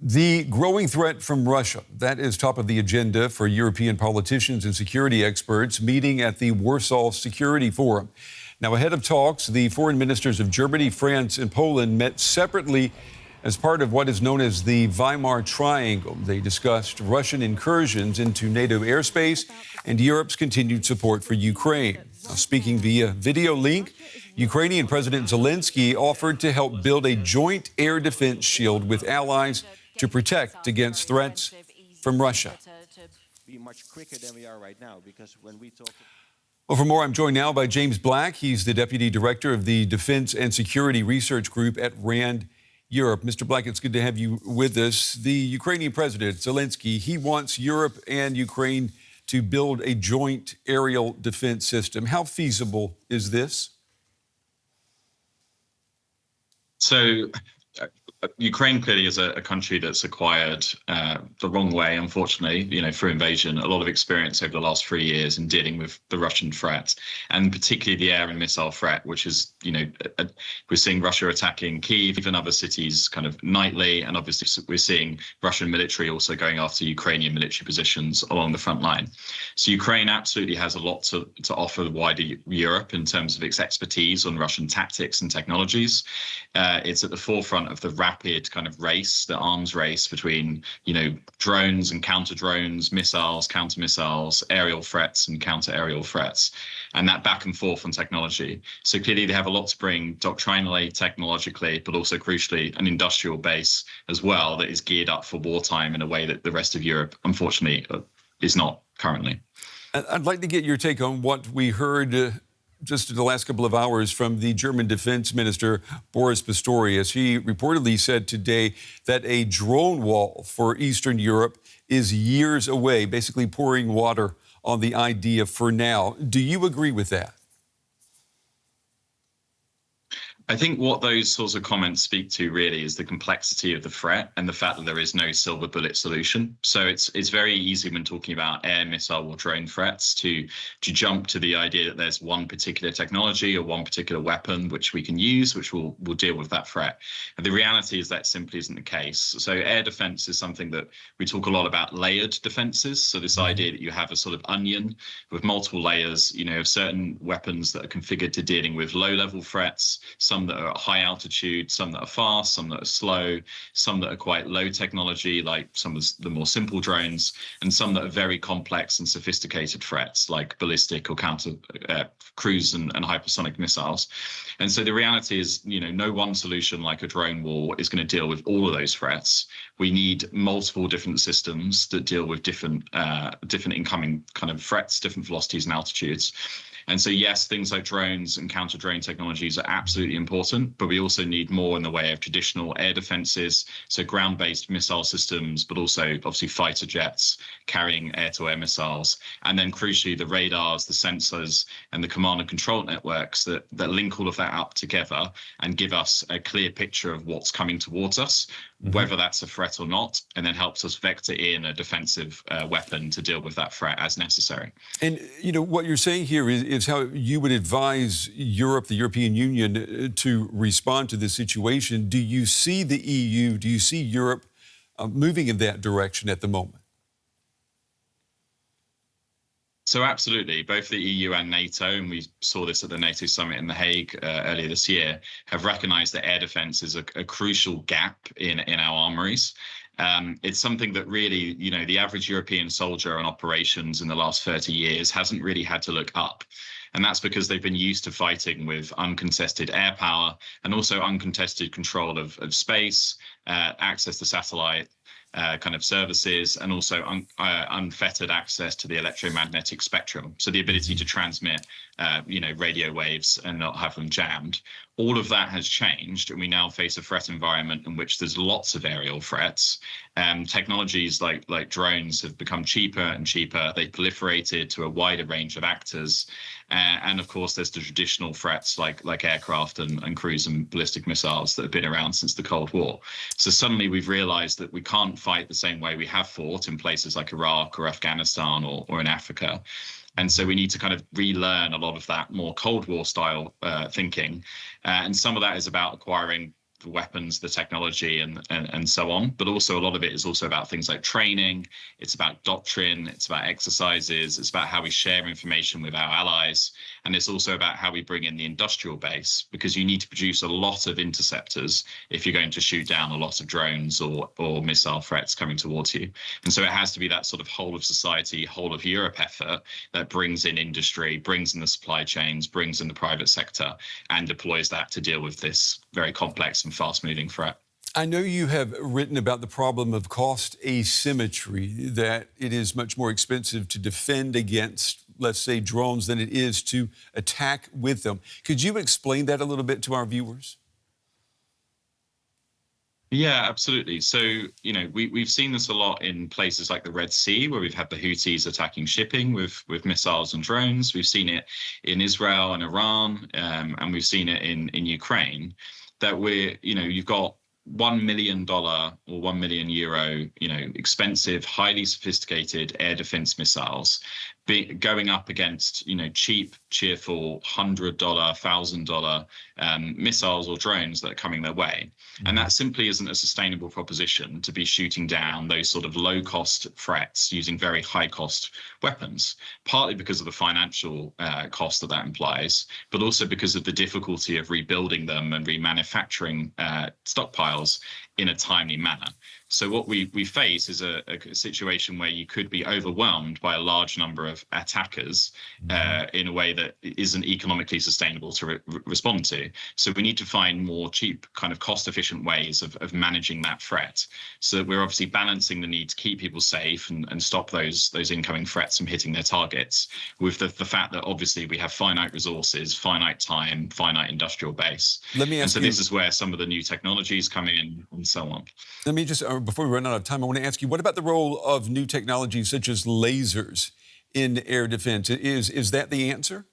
The growing threat from Russia, that is top of the agenda for European politicians and security experts meeting at the Warsaw Security Forum. Now, ahead of talks, the foreign ministers of Germany, France, and Poland met separately as part of what is known as the Weimar Triangle. They discussed Russian incursions into NATO airspace and Europe's continued support for Ukraine. Now, speaking via video link, Ukrainian President Zelenskyy offered to help build a joint air defense shield with allies to protect against threats from Russia. Well, for more, I'm joined now by James Black. He's the Deputy Director of the Defense and Security Research Group at RAND Europe. Mr. Black, it's good to have you with us. The Ukrainian President Zelenskyy, he wants Europe and Ukraine to build a joint aerial defense system. How feasible is this? So Ukraine clearly is a country that's acquired the wrong way, unfortunately, through invasion, a lot of experience over the last 3 years in dealing with the Russian threat, and particularly the air and missile threat, which is, we're seeing Russia attacking Kyiv and other cities kind of nightly. And obviously we're seeing Russian military also going after Ukrainian military positions along the front line. So Ukraine absolutely has a lot to offer the wider Europe in terms of its expertise on Russian tactics and technologies. It's at the forefront of the rapid kind of race, the arms race between, drones and counter drones, missiles, counter missiles, aerial threats and counter aerial threats, and that back and forth on technology. So clearly they have a lot to bring doctrinally, technologically, but also crucially an industrial base as well that is geared up for wartime in a way that the rest of Europe, unfortunately, is not currently. I'd like to get your take on what we heard just in the last couple of hours from the German Defense Minister, Boris Pistorius. He reportedly said today that a drone wall for Eastern Europe is years away, basically pouring water on the idea for now. Do you agree with that? I think what those sorts of comments speak to really is the complexity of the threat and the fact that there is no silver bullet solution. So it's very easy when talking about air, missile or drone threats to jump to the idea that there's one particular technology or one particular weapon which we can use, which will deal with that threat. And the reality is that simply isn't the case. So air defense is something that we talk a lot about layered defenses. So this idea that you have a sort of onion with multiple layers, of certain weapons that are configured to dealing with low-level threats, some that are at high altitude, some that are fast, some that are slow, some that are quite low technology, like some of the more simple drones, and some that are very complex and sophisticated threats, like ballistic or counter cruise and hypersonic missiles. And so the reality is, no one solution like a drone war is going to deal with all of those threats. We need multiple different systems that deal with different incoming kind of threats, different velocities and altitudes. And so, yes, things like drones and counter-drone technologies are absolutely important, but we also need more in the way of traditional air defenses, so ground-based missile systems, but also obviously fighter jets carrying air-to-air missiles, and then crucially the radars, the sensors, and the command and control networks that link all of that up together and give us a clear picture of what's coming towards us, whether that's a threat or not, and then helps us vector in a defensive weapon to deal with that threat as necessary. And, what you're saying here is how you would advise Europe, the European Union, to respond to this situation. Do you see the EU, do you see Europe moving in that direction at the moment? So absolutely, both the EU and NATO, and we saw this at the NATO summit in The Hague earlier this year, have recognized that air defense is a crucial gap in our armories. It's something that really, the average European soldier on operations in the last 30 years hasn't really had to look up. And that's because they've been used to fighting with uncontested air power and also uncontested control of space, access to satellite kind of services, and also unfettered access to the electromagnetic spectrum. So the ability to transmit, radio waves and not have them jammed. All of that has changed, and we now face a threat environment in which there's lots of aerial threats. Technologies like drones have become cheaper and cheaper. They proliferated to a wider range of actors. And of course, there's the traditional threats like aircraft and cruise and ballistic missiles that have been around since the Cold War. So suddenly we've realized that we can't fight the same way we have fought in places like Iraq or Afghanistan or in Africa. And so we need to kind of relearn a lot of that more Cold War style thinking. And some of that is about acquiring weapons, the technology, and so on. But also a lot of it is also about things like training. It's about doctrine. It's about exercises. It's about how we share information with our allies. And it's also about how we bring in the industrial base, because you need to produce a lot of interceptors if you're going to shoot down a lot of drones or missile threats coming towards you. And so it has to be that sort of whole of society, whole of Europe effort that brings in industry, brings in the supply chains, brings in the private sector, and deploys that to deal with this very complex and fast-moving threat. I know you have written about the problem of cost asymmetry, that it is much more expensive to defend against, let's say, drones than it is to attack with them. Could you explain that a little bit to our viewers? Yeah, absolutely. So, you know, we've seen this a lot in places like the Red Sea, where we've had the Houthis attacking shipping with missiles and drones. We've seen it in Israel and Iran, and we've seen it in Ukraine, that you've got $1 million or €1 million, expensive, highly sophisticated air defense missiles going up against, cheap, cheerful $100, $1,000 missiles or drones that are coming their way. And that simply isn't a sustainable proposition to be shooting down those sort of low cost threats using very high cost weapons, partly because of the financial cost that implies, but also because of the difficulty of rebuilding them and remanufacturing stockpiles in a timely manner. So what we face is a situation where you could be overwhelmed by a large number of attackers in a way that isn't economically sustainable to respond to. So we need to find more cheap, kind of cost-efficient ways of managing that threat. So that we're obviously balancing the need to keep people safe and stop those incoming threats from hitting their targets, with the fact that obviously we have finite resources, finite time, finite industrial base. Let me ask you, this is where some of the new technologies come in and so on. Let me just, before we run out of time, I want to ask you, what about the role of new technologies such as lasers in air defense? Is that the answer?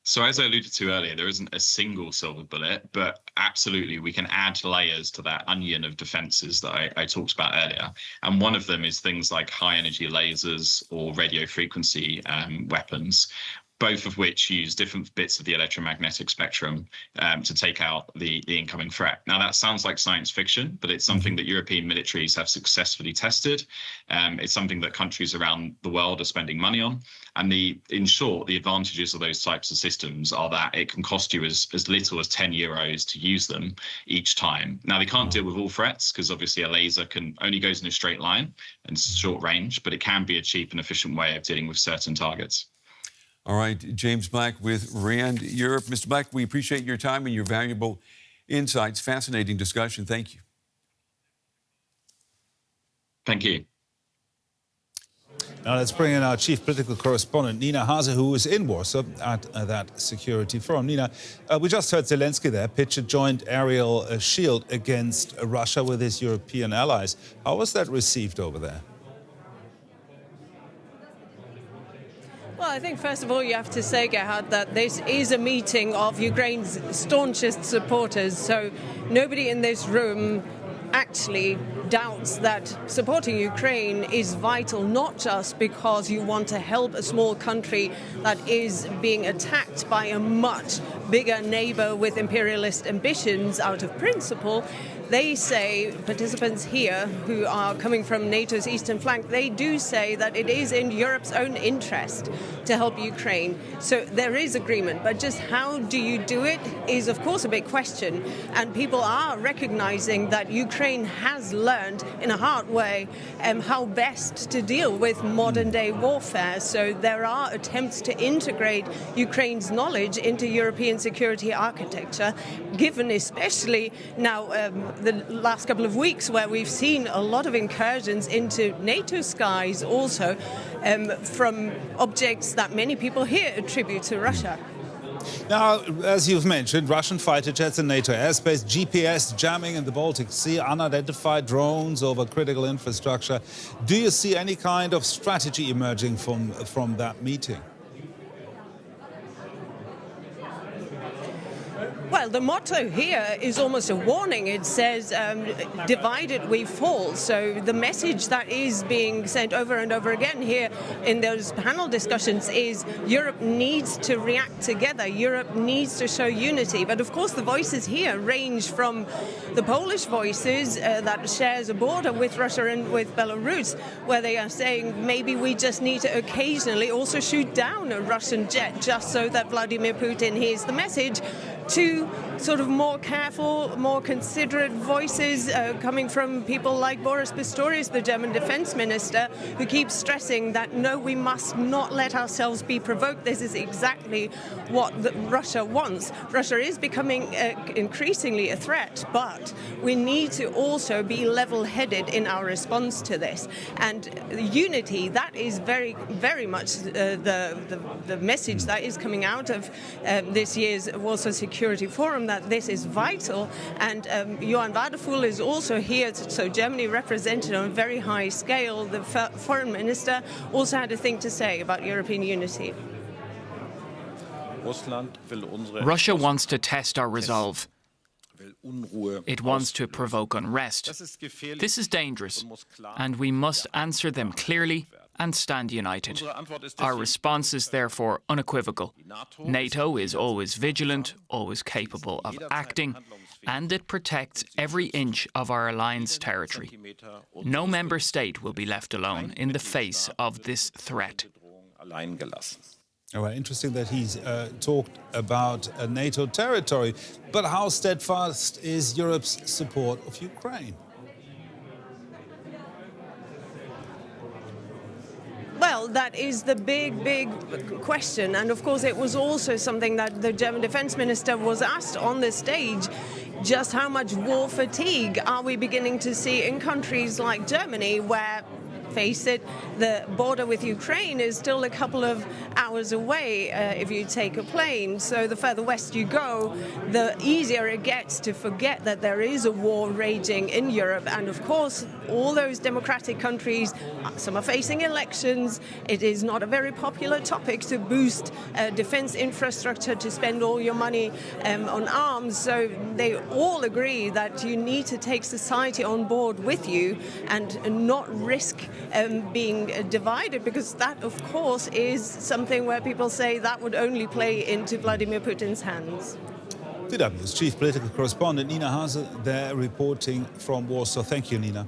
So as I alluded to earlier, there isn't a single silver bullet, but absolutely we can add layers to that onion of defenses that I talked about earlier. And one of them is things like high energy lasers or radio frequency weapons, both of which use different bits of the electromagnetic spectrum to take out the incoming threat. Now, that sounds like science fiction, but it's something that European militaries have successfully tested. It's something that countries around the world are spending money on. And in short, the advantages of those types of systems are that it can cost you as little as €10 to use them each time. Now, they can't deal with all threats, because obviously a laser only goes in a straight line and short range, but it can be a cheap and efficient way of dealing with certain targets. All right, James Black with RAND Europe. Mr. Black, we appreciate your time and your valuable insights. Fascinating discussion. Thank you. Thank you. Now let's bring in our chief political correspondent, Nina Haase, who is in Warsaw at that security forum. Nina, we just heard Zelenskyy there pitch a joint aerial shield against Russia with his European allies. How was that received over there? Well, I think, first of all, you have to say, Gerhard, that this is a meeting of Ukraine's staunchest supporters. So nobody in this room actually doubts that supporting Ukraine is vital, not just because you want to help a small country that is being attacked by a much bigger neighbor with imperialist ambitions out of principle. They say, participants here who are coming from NATO's eastern flank, they do say that it is in Europe's own interest to help Ukraine. So there is agreement, but just how do you do it is, of course, a big question. And people are recognizing that Ukraine has learned in a hard way how best to deal with modern day warfare. So there are attempts to integrate Ukraine's knowledge into European security architecture, given especially now the last couple of weeks where we've seen a lot of incursions into NATO skies also from objects that many people here attribute to Russia. Now, as you've mentioned, Russian fighter jets in NATO airspace, GPS jamming in the Baltic Sea, unidentified drones over critical infrastructure. Do you see any kind of strategy emerging from that meeting? Well, the motto here is almost a warning. It says, divided we fall. So the message that is being sent over and over again here in those panel discussions is Europe needs to react together. Europe needs to show unity. But of course, the voices here range from the Polish voices that shares a border with Russia and with Belarus, where they are saying maybe we just need to occasionally also shoot down a Russian jet just so that Vladimir Putin hears the message, to sort of more careful, more considerate voices coming from people like Boris Pistorius, the German defense minister, who keeps stressing that no, we must not let ourselves be provoked. This is exactly what Russia wants. Russia is becoming increasingly a threat, but we need to also be level-headed in our response to this. And unity, that is very, very much the message that is coming out of this year's Warsaw Security Forum, that this is vital. And Johann Wadefuhl is also here, so Germany represented on a very high scale. The foreign minister also had a thing to say about European unity. Russia wants to test our resolve. It wants to provoke unrest. This is dangerous, and we must answer them clearly and stand united. Our response is therefore unequivocal. NATO is always vigilant, always capable of acting, and it protects every inch of our alliance territory. No member state will be left alone in the face of this threat. All right, interesting that he's talked about NATO territory. But how steadfast is Europe's support of Ukraine? Well, that is the big question. And of course, it was also something that the German defense minister was asked on the stage. Just how much war fatigue are we beginning to see in countries like Germany, where, face it, the border with Ukraine is still a couple of hours away if you take a plane. So the further west you go, the easier it gets to forget that there is a war raging in Europe. And of course, all those democratic countries, some are facing elections. It is not a very popular topic to boost defense infrastructure, to spend all your money on arms. So they all agree that you need to take society on board with you and not risk being divided, because that, of course, is something where people say that would only play into Vladimir Putin's hands. DW's chief political correspondent Nina Haase there reporting from Warsaw. Thank you, Nina.